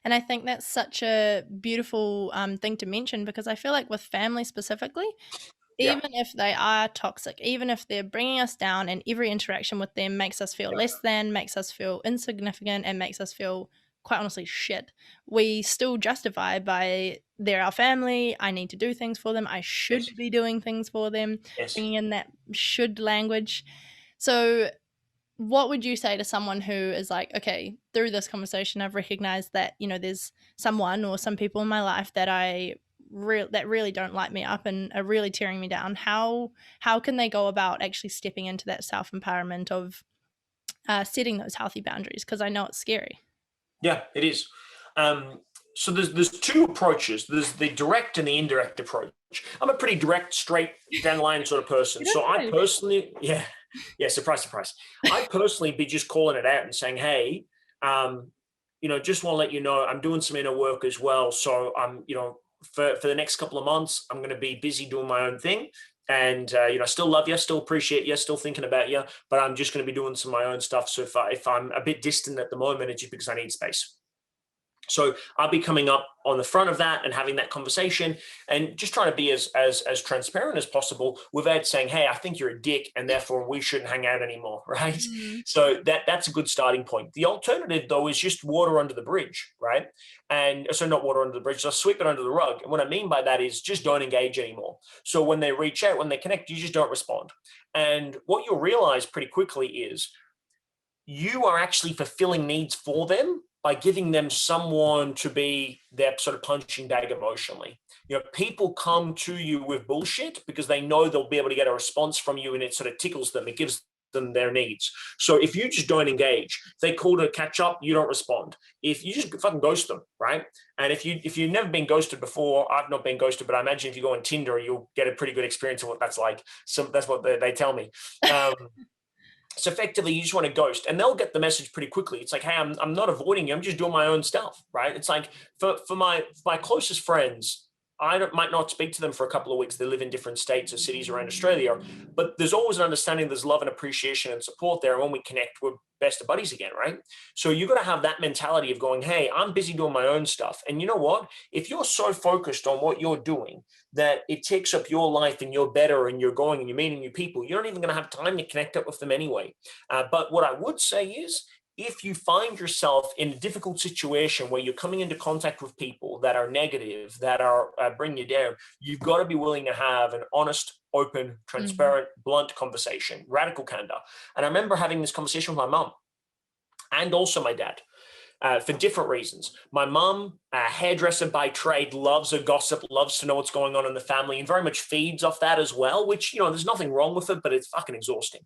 And I think that's such a beautiful thing to mention because I feel like with family specifically, Yeah, even if they are toxic, even if they're bringing us down and every interaction with them makes us feel yeah, less than, makes us feel insignificant, and makes us feel quite honestly shit, we still justify by they're our family. I need to do things for them. I should yes, be doing things for them, yes. bringing in that should language. So, what would you say to someone who is like, okay, through this conversation, I've recognized that, there's someone or some people in my life that that really don't light me up and are really tearing me down. How can they go about actually stepping into that self empowerment of setting those healthy boundaries? Because I know it's scary. Yeah, it is. Um, so there's two approaches. There's the direct and the indirect approach. I'm a pretty direct, straight down the line sort of person. You So I don't know. personally, yeah, yeah, surprise, surprise. I personally be just calling it out and saying, hey, um, just want to let you know I'm doing some inner work as well. So I'm, for the next couple of months, I'm going to be busy doing my own thing. And I still love you, still appreciate you, still thinking about you, but I'm just going to be doing some of my own stuff. So if I'm a bit distant at the moment, it's just because I need space. So I'll be coming up on the front of that and having that conversation and just trying to be as transparent as possible without saying, hey, I think you're a dick and therefore we shouldn't hang out anymore, right? Mm. So that's a good starting point. The alternative though is just water under the bridge, right? And so not water under the bridge, so sweep it under the rug. And what I mean by that is just don't engage anymore. So when they reach out, when they connect, you just don't respond. And what you'll realize pretty quickly is you are actually fulfilling needs for them by giving them someone to be their sort of punching bag emotionally. People come to you with bullshit because they know they'll be able to get a response from you and it sort of tickles them. It gives them their needs. So if you just don't engage, if they call to catch up, you don't respond. If you just fucking ghost them, right? And if you've never been ghosted before, I've not been ghosted, but I imagine if you go on Tinder, you'll get a pretty good experience of what that's like. So that's what they tell me. Um, so effectively, you just want to ghost, and they'll get the message pretty quickly. It's like, hey, I'm not avoiding you. I'm just doing my own stuff, right? It's like for my closest friends, might not speak to them for a couple of weeks. They live in different states or cities around Australia, but there's always an understanding. There's love and appreciation and support there. And when we connect, we're best of buddies again, right? So you got to have that mentality of going, hey, I'm busy doing my own stuff. And you know what? If you're so focused on what you're doing that it takes up your life and you're better and you're going and you're meeting new people, you're not even going to have time to connect up with them anyway. But what I would say is, if you find yourself in a difficult situation where you're coming into contact with people that are negative, that are bringing you down, you've got to be willing to have an honest, open, Mhm. transparent, blunt conversation, radical candor. And I remember having this conversation with my mum and also my dad for different reasons. My mum, hairdresser by trade, loves a gossip, loves to know what's going on in the family, and very much feeds off that as well, which, there's nothing wrong with it, but it's fucking exhausting.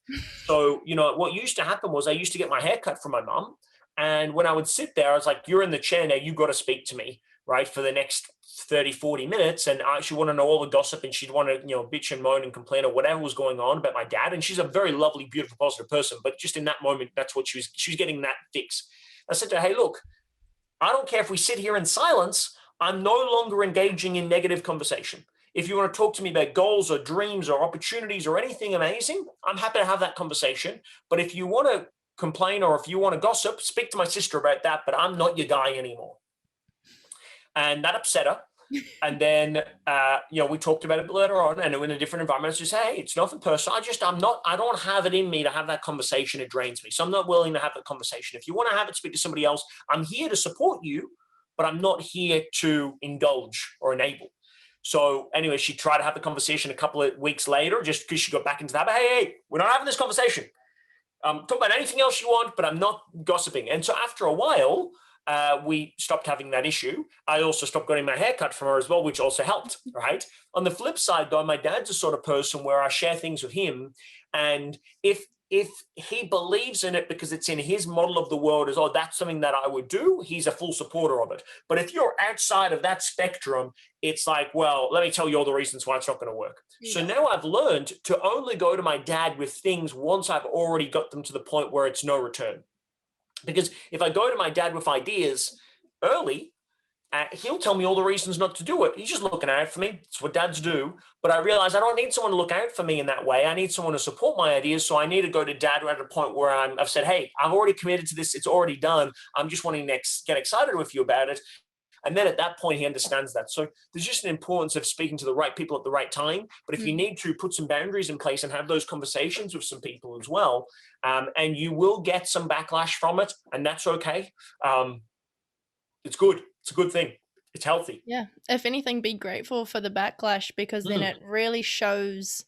So, what used to happen was I used to get my hair cut from my mum. And when I would sit there, I was like, you're in the chair now, you got to speak to me, right, for the next 30, 40 minutes. And she want to know all the gossip and she'd want to, bitch and moan and complain or whatever was going on about my dad. And she's a very lovely, beautiful, positive person. But just in that moment, that's what she was getting that fix. I said to her, hey, look, I don't care if we sit here in silence. I'm no longer engaging in negative conversation. If you want to talk to me about goals or dreams or opportunities or anything amazing, I'm happy to have that conversation. But if you want to complain or if you want to gossip, speak to my sister about that. But I'm not your guy anymore. And that upset her. And then, we talked about it later on, and in a different environment, she said, hey, it's nothing personal. I don't have it in me to have that conversation. It drains me. So I'm not willing to have that conversation. If you want to have it, speak to somebody else. I'm here to support you, but I'm not here to indulge or enable. So anyway, she tried to have the conversation a couple of weeks later, just because she got back into that. But hey, we're not having this conversation. Talk about anything else you want, but I'm not gossiping. And so after a while, we stopped having that issue. I also stopped getting my hair cut from her as well, which also helped, right? On the flip side, though, my dad's a sort of person where I share things with him. And if he believes in it because it's in his model of the world as, oh, that's something that I would do, he's a full supporter of it. But if you're outside of that spectrum, it's like, well, let me tell you all the reasons why it's not going to work. So Yeah. now I've learned to only go to my dad with things once I've already got them to the point where it's no return. Because if I go to my dad with ideas early, he'll tell me all the reasons not to do it. He's just looking out for me. It's what dads do. But I realize I don't need someone to look out for me in that way. I need someone to support my ideas. So I need to go to dad at a point where I've said, hey, I've already committed to this. It's already done. I'm just wanting to get excited with you about it. And then at that point, he understands that. So there's just an importance of speaking to the right people at the right time. But if you need to, put some boundaries in place and have those conversations with some people as well. And you will get some backlash from it. And that's okay. It's good. It's a good thing. It's healthy. Yeah. If anything, be grateful for the backlash, because then it really shows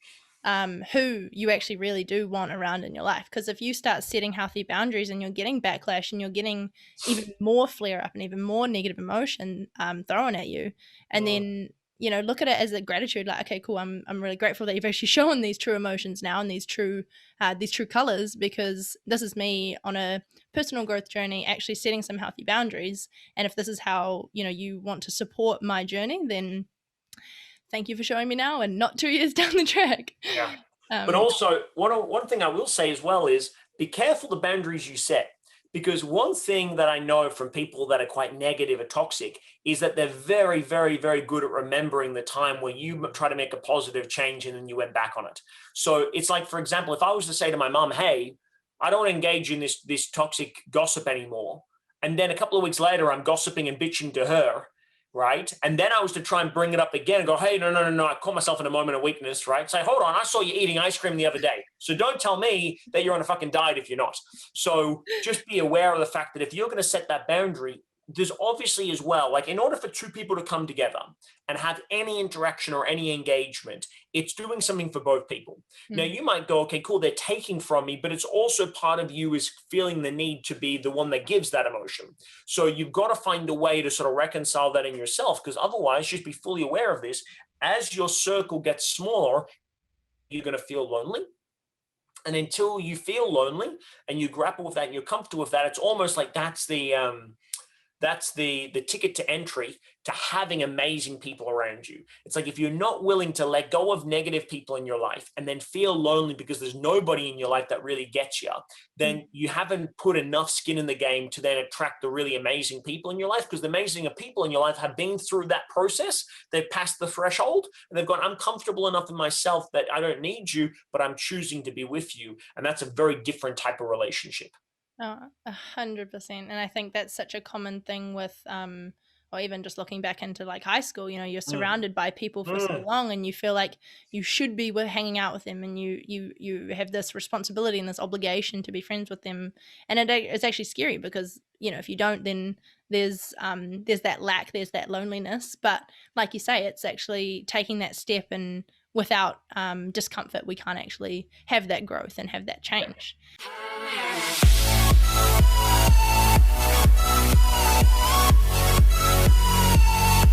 who you actually really do want around in your life. Because if you start setting healthy boundaries and you're getting backlash and you're getting even more flare up and even more negative emotion thrown at you, and then look at it as a gratitude, like, okay, cool, I'm really grateful that you've actually shown these true emotions now and these true colors, because this is me on a personal growth journey actually setting some healthy boundaries. And if this is how you want to support my journey, then thank you for showing me now and not 2 years down the track. Yeah. But also, one thing I will say as well is be careful the boundaries you set. Because one thing that I know from people that are quite negative or toxic is that they're very, very, very good at remembering the time where you try to make a positive change and then you went back on it. So it's like, for example, if I was to say to my mom, hey, I don't engage in this toxic gossip anymore. And then a couple of weeks later, I'm gossiping and bitching to her. Right. And then I was to try and bring it up again and go, hey, no. I caught myself in a moment of weakness. Right. Say, hold on. I saw you eating ice cream the other day. So don't tell me that you're on a fucking diet if you're not. So just be aware of the fact that if you're going to set that boundary, there's obviously as well, like in order for two people to come together and have any interaction or any engagement, it's doing something for both people. Now you might go, okay, cool, they're taking from me, but it's also part of you is feeling the need to be the one that gives that emotion. So you've got to find a way to sort of reconcile that in yourself, because otherwise, just be fully aware of this. As your circle gets smaller, you're going to feel lonely. And until you feel lonely and you grapple with that and you're comfortable with that, it's almost like that's the ticket to entry to having amazing people around you. It's like if you're not willing to let go of negative people in your life and then feel lonely because there's nobody in your life that really gets you, then you haven't put enough skin in the game to then attract the really amazing people in your life, because the amazing people in your life have been through that process. They've passed the threshold and they've gone, I'm comfortable enough in myself that I don't need you, but I'm choosing to be with you. And that's a very different type of relationship. Oh, 100%. And I think that's such a common thing with, or even just looking back into like high school, you're surrounded by people for so long and you feel like you should be hanging out with them, and you have this responsibility and this obligation to be friends with them. And it's actually scary because, if you don't, then there's that lack, there's that loneliness. But like you say, it's actually taking that step, and without discomfort, we can't actually have that growth and have that change.